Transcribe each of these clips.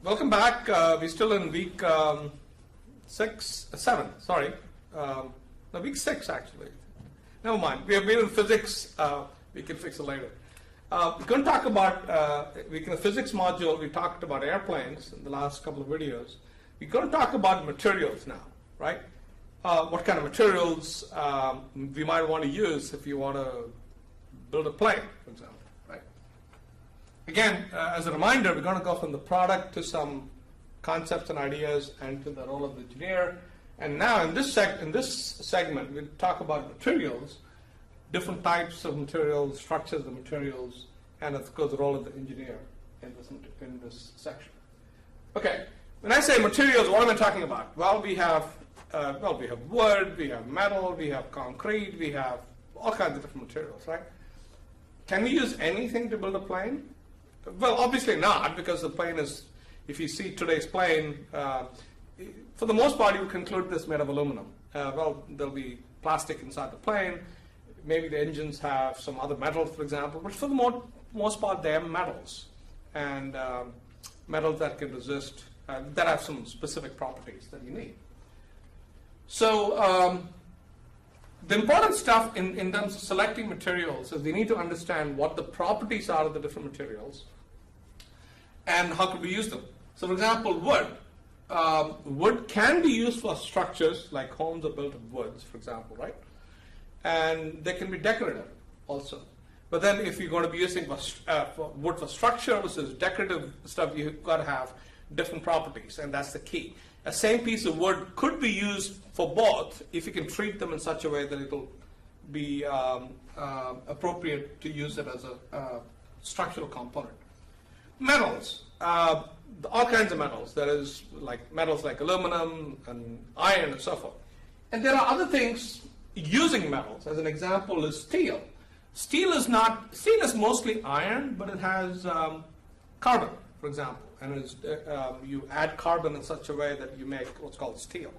Welcome back. We're still in week 7. Sorry, no, week 6 actually. Never mind. We have been in physics. We can fix it later. We're going to talk about in the physics module. We talked about airplanes in the last couple of videos. We're going to talk about materials now, right? What kind of materials we might want to use if you want to build a plane, for example. Again, as a reminder, we're going to go from the product to some concepts and ideas and to the role of the engineer. And now in this segment, we'll talk about materials, different types of materials, structures of materials, and of course the role of the engineer in this section. Okay, when I say materials, what am I talking about? Well, we have wood, we have metal, we have concrete, we have all kinds of different materials, right? Can we use anything to build a plane? Well, obviously not, because the plane is, if you see today's plane, for the most part you conclude this made of aluminum. Well, there'll be plastic inside the plane. Maybe the engines have some other metals, for example, but for the most part they have metals, and metals that can resist, that have some specific properties that you need. So the important stuff in terms of selecting materials is we need to understand what the properties are of the different materials and how could we use them. So for example, wood. Wood can be used for structures, like homes are built of woods, for example, right? And they can be decorative also. But then if you're going to be using wood for structure versus decorative stuff, you've got to have different properties, and that's the key. A same piece of wood could be used for both if you can treat them in such a way that it'll be appropriate to use it as a structural component. Metals, all kinds of metals. There is metals like aluminum and iron and so forth. And there are other things using metals. As an example is steel. Steel is mostly iron, but it has carbon, for example. And you add carbon in such a way that you make what's called steel.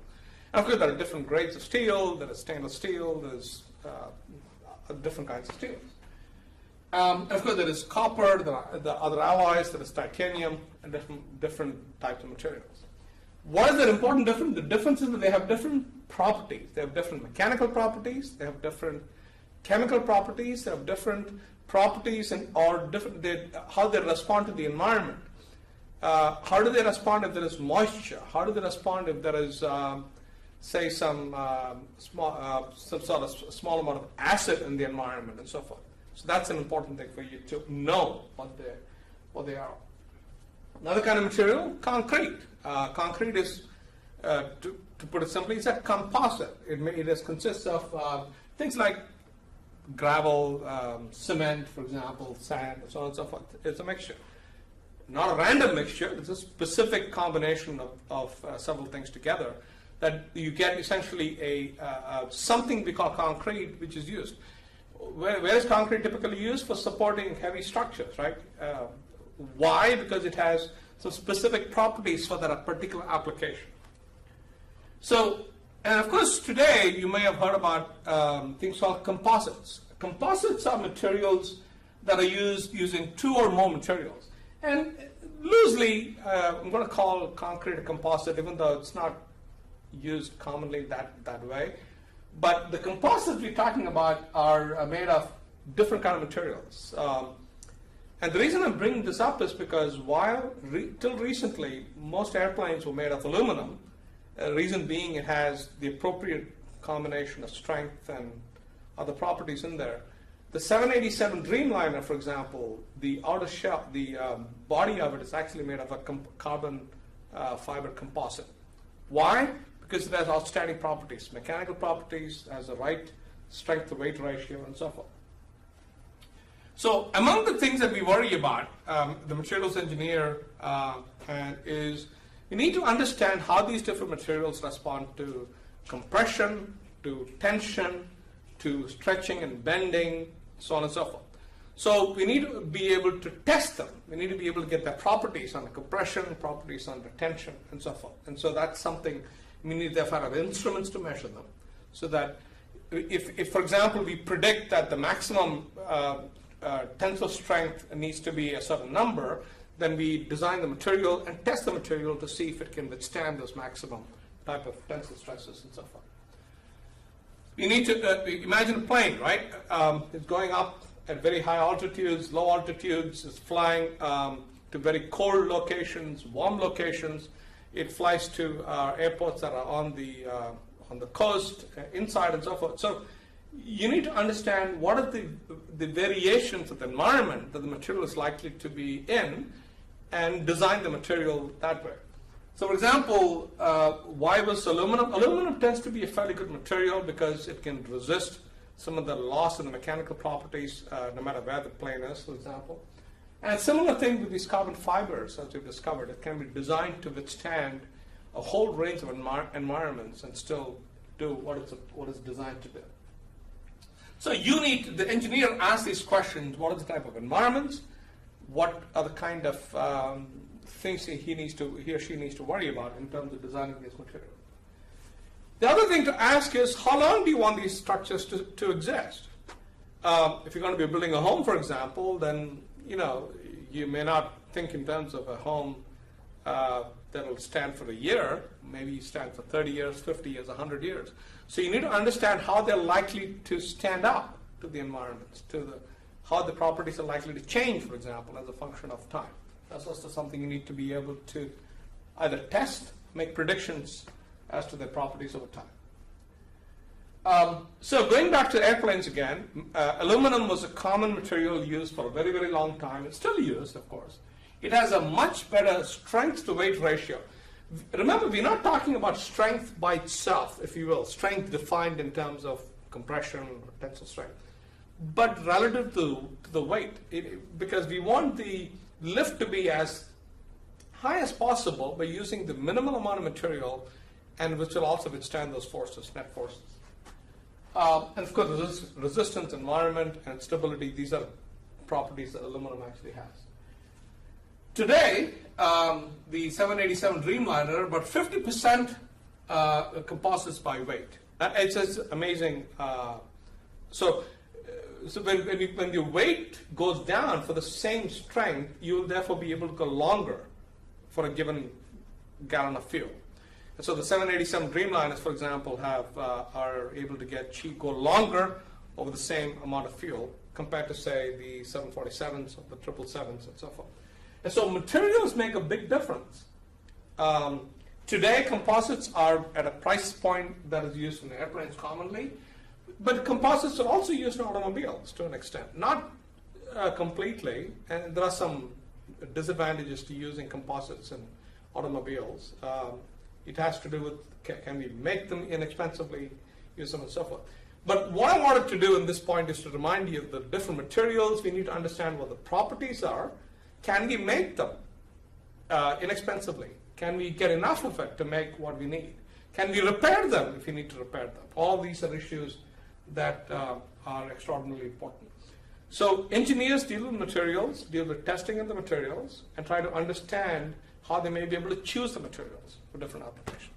And of course, there are different grades of steel. There is stainless steel. There's different kinds of steels. And of course, there is copper. There are the other alloys. There is titanium, and different types of materials. What is the important difference? The difference is that they have different properties. They have different mechanical properties. They have different chemical properties. They have different properties how they respond to the environment. How do they respond if there is moisture? How do they respond if there is, say, some sort of small amount of acid in the environment and so forth? So that's an important thing for you to know what they are. Another kind of material, concrete. Concrete is, to put it simply, it's a composite. It consists of things like gravel, cement, for example, sand, and so on and so forth. It's a mixture. Not a random mixture, it's a specific combination of several things together that you get essentially something we call concrete, which is used. Where is concrete typically used? For supporting heavy structures, right? Why? Because it has some specific properties for that particular application. So, and of course today you may have heard about things called composites. Composites are materials that are used using two or more materials. And loosely, I'm going to call concrete a composite, even though it's not used commonly that way. But the composites we're talking about are made of different kind of materials. And the reason I'm bringing this up is because till recently, most airplanes were made of aluminum. Reason being, it has the appropriate combination of strength and other properties in there. The 787 Dreamliner, for example, the outer shell, the body of it is actually made of a carbon fiber composite. Why? Because it has outstanding properties, mechanical properties, has the right strength to weight ratio, and so forth. So among the things that we worry about, the materials engineer, is you need to understand how these different materials respond to compression, to tension, to stretching and bending, so on and so forth. So we need to be able to test them. We need to be able to get their properties under compression, properties under tension, and so forth. And so that's something we need, therefore, have instruments to measure them. So that if for example, we predict that the maximum tensile strength needs to be a certain number, then we design the material and test the material to see if it can withstand those maximum type of tensile stresses and so forth. You need to imagine a plane, right? It's going up at very high altitudes, low altitudes, it's flying to very cold locations, warm locations. It flies to airports that are on the coast, inside and so forth. So you need to understand what are the variations of the environment that the material is likely to be in and design the material that way. So for example, why was aluminum? Aluminum tends to be a fairly good material because it can resist some of the loss in the mechanical properties no matter where the plane is, for example. And similar thing with these carbon fibers, as we've discovered, it can be designed to withstand a whole range of environments and still do what it's designed to do. So the engineer asks these questions: what are the type of environments? What are the kind of things he or she needs to worry about in terms of designing these materials? The other thing to ask is, how long do you want these structures to exist? If you're going to be building a home, for example, then you may not think in terms of a home that will stand for a year. Maybe stand for 30 years, 50 years, 100 years. So you need to understand how they're likely to stand up to the environments, how the properties are likely to change, for example, as a function of time. That's also something you need to be able to either test, make predictions as to their properties over time. So going back to airplanes again, aluminum was a common material used for a very, very long time. It's still used, of course. It has a much better strength to weight ratio. Remember, we're not talking about strength by itself, if you will, strength defined in terms of compression or tensile strength, but relative to the weight, because we want the lift to be as high as possible by using the minimal amount of material, and which will also withstand those forces, net forces. And of course, resistance, environment, and stability, these are properties that aluminum actually has. Today, the 787 Dreamliner, about 50% composites by weight. It's just amazing. So when your weight goes down for the same strength, you will therefore be able to go longer for a given gallon of fuel. And so the 787 Dreamliners, for example, are able to go longer over the same amount of fuel compared to, say, the 747s or the 777s and so forth. And so materials make a big difference. Today, composites are at a price point that is used in airplanes commonly, but composites are also used in automobiles to an extent. Not completely, and there are some disadvantages to using composites in automobiles. It has to do with, can we make them inexpensively, use them and so forth. But what I wanted to do in this point is to remind you of the different materials. We need to understand what the properties are. Can we make them inexpensively? Can we get enough of it to make what we need? Can we repair them if we need to repair them? All these are issues that are extraordinarily important. So engineers deal with materials, deal with testing of the materials, and try to understand how they may be able to choose the materials for different applications.